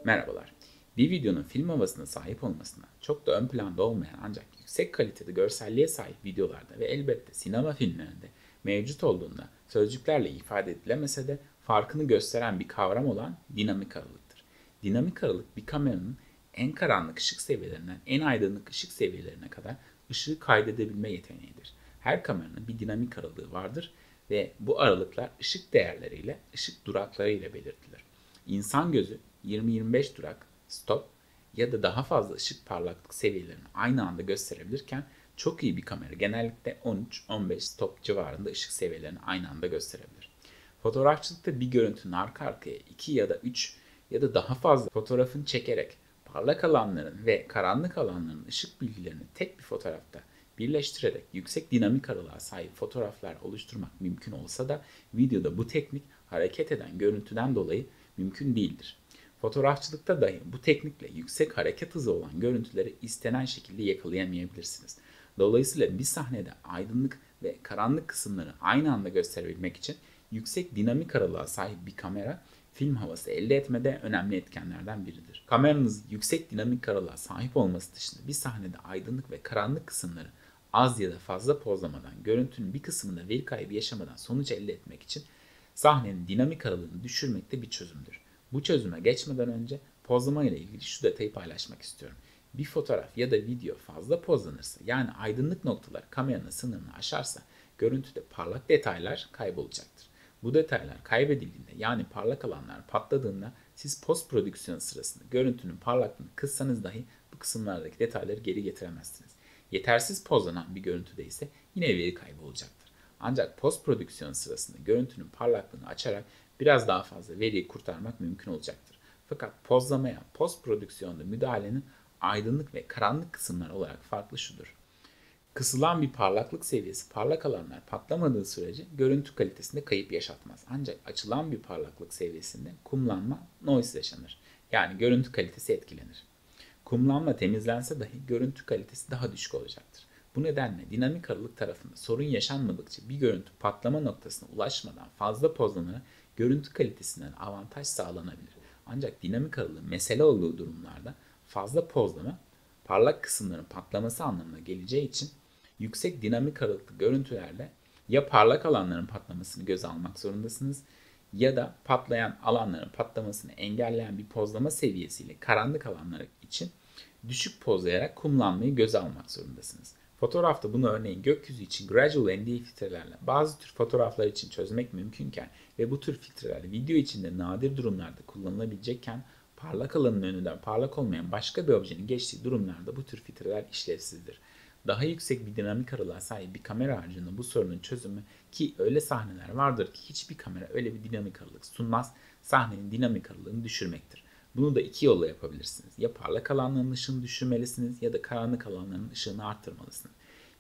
Merhabalar. Bir videonun film havasına sahip olmasına çok da ön planda olmayan ancak yüksek kalitede görselliğe sahip videolarda ve elbette sinema filmlerinde mevcut olduğunda sözcüklerle ifade edilemese de farkını gösteren bir kavram olan dinamik aralıktır. Dinamik aralık bir kameranın en karanlık ışık seviyelerinden en aydınlık ışık seviyelerine kadar ışığı kaydedebilme yeteneğidir. Her kameranın bir dinamik aralığı vardır ve bu aralıklar ışık değerleriyle, ışık durakları ile belirtilir. İnsan gözü 20-25 durak, stop ya da daha fazla ışık parlaklık seviyelerini aynı anda gösterebilirken çok iyi bir kamera genellikle 13-15 stop civarında ışık seviyelerini aynı anda gösterebilir. Fotoğrafçılıkta bir görüntünün arka arkaya 2 ya da 3 ya da daha fazla fotoğrafını çekerek parlak alanların ve karanlık alanların ışık bilgilerini tek bir fotoğrafta birleştirerek yüksek dinamik aralığa sahip fotoğraflar oluşturmak mümkün olsa da videoda bu teknik hareket eden görüntüden dolayı mümkün değildir. Fotoğrafçılıkta dahi bu teknikle yüksek hareket hızı olan görüntüleri istenen şekilde yakalayamayabilirsiniz. Dolayısıyla bir sahnede aydınlık ve karanlık kısımları aynı anda gösterebilmek için yüksek dinamik aralığa sahip bir kamera film havası elde etmede önemli etkenlerden biridir. Kameranız yüksek dinamik aralığa sahip olması dışında bir sahnede aydınlık ve karanlık kısımları az ya da fazla pozlamadan, görüntünün bir kısmında veri kaybı yaşamadan sonuç elde etmek için sahnenin dinamik aralığını düşürmek de bir çözümdür. Bu çözüme geçmeden önce pozlama ile ilgili şu detayı paylaşmak istiyorum. Bir fotoğraf ya da video fazla pozlanırsa, yani aydınlık noktalar kameranın sınırını aşarsa görüntüde parlak detaylar kaybolacaktır. Bu detaylar kaybedildiğinde, yani parlak alanlar patladığında siz post prodüksiyon sırasında görüntünün parlaklığını kıssanız dahi bu kısımlardaki detayları geri getiremezsiniz. Yetersiz pozlanan bir görüntüde ise yine veri kaybı olacaktır. Ancak post prodüksiyon sırasında görüntünün parlaklığını açarak biraz daha fazla veriyi kurtarmak mümkün olacaktır. Fakat pozlamaya post prodüksiyonda müdahalenin aydınlık ve karanlık kısımlar olarak farklı şudur. Kısılan bir parlaklık seviyesi parlak alanlar patlamadığı sürece görüntü kalitesinde kayıp yaşatmaz. Ancak açılan bir parlaklık seviyesinde kumlanma, noise yaşanır. Yani görüntü kalitesi etkilenir. Kumlanma temizlense dahi görüntü kalitesi daha düşük olacaktır. Bu nedenle dinamik aralık tarafında sorun yaşanmadıkça bir görüntü patlama noktasına ulaşmadan fazla pozlanarak görüntü kalitesinden avantaj sağlanabilir. Ancak dinamik aralığın mesele olduğu durumlarda fazla pozlama parlak kısımların patlaması anlamına geleceği için yüksek dinamik aralıklı görüntülerde ya parlak alanların patlamasını göze almak zorundasınız ya da patlayan alanların patlamasını engelleyen bir pozlama seviyesiyle karanlık alanlar için düşük pozlayarak kumlanmayı göze almak zorundasınız. Fotoğrafta bunu örneğin gökyüzü için gradual ND filtrelerle bazı tür fotoğraflar için çözmek mümkünken ve bu tür filtreler video için de nadir durumlarda kullanılabilecekken parlak alanın önünden parlak olmayan başka bir objenin geçtiği durumlarda bu tür filtreler işlevsizdir. Daha yüksek bir dinamik aralığa sahip bir kamera haricinde bu sorunun çözümü, ki öyle sahneler vardır ki hiçbir kamera öyle bir dinamik aralık sunmaz, sahnenin dinamik aralığını düşürmektir. Bunu da iki yolla yapabilirsiniz. Ya parlak alanların ışığını düşürmelisiniz ya da karanlık alanların ışığını arttırmalısınız.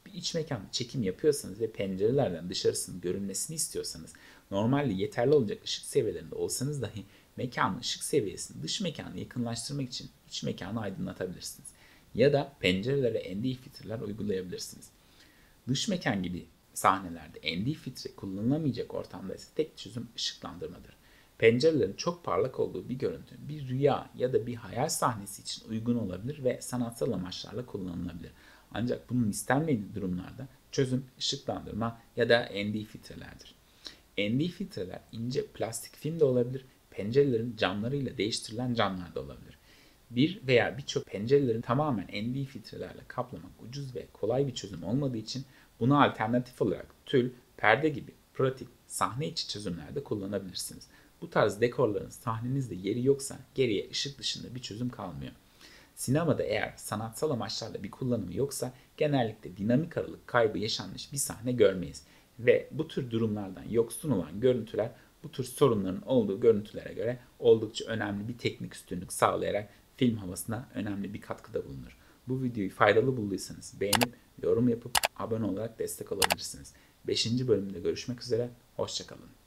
Bir iç mekanda çekim yapıyorsanız ve pencerelerden dışarısının görünmesini istiyorsanız normalde yeterli olacak ışık seviyelerinde olsanız dahi mekanın ışık seviyesini dış mekana yakınlaştırmak için iç mekanı aydınlatabilirsiniz. Ya da pencerelere ND filtreler uygulayabilirsiniz. Dış mekan gibi sahnelerde ND filtre kullanılamayacak ortamda ise tek çözüm ışıklandırmadır. Pencerelerin çok parlak olduğu bir görüntü bir rüya ya da bir hayal sahnesi için uygun olabilir ve sanatsal amaçlarla kullanılabilir. Ancak bunun istenmediği durumlarda çözüm ışıklandırma ya da ND filtrelerdir. ND filtreler ince plastik film de olabilir, pencerelerin camlarıyla değiştirilen camlar da olabilir. Bir veya birçok pencerelerin tamamen ND filtrelerle kaplamak ucuz ve kolay bir çözüm olmadığı için buna alternatif olarak tül, perde gibi pratik sahne içi çözümlerde kullanabilirsiniz. Bu tarz dekorların sahnenizde yeri yoksa geriye ışık dışında bir çözüm kalmıyor. Sinemada eğer sanatsal amaçlarla bir kullanımı yoksa genellikle dinamik aralık kaybı yaşanmış bir sahne görmeyiz. Ve bu tür durumlardan yoksun olan görüntüler bu tür sorunların olduğu görüntülere göre oldukça önemli bir teknik üstünlük sağlayarak film havasına önemli bir katkıda bulunur. Bu videoyu faydalı bulduysanız beğenip yorum yapıp abone olarak destek olabilirsiniz. 5. bölümde görüşmek üzere, hoşça kalın.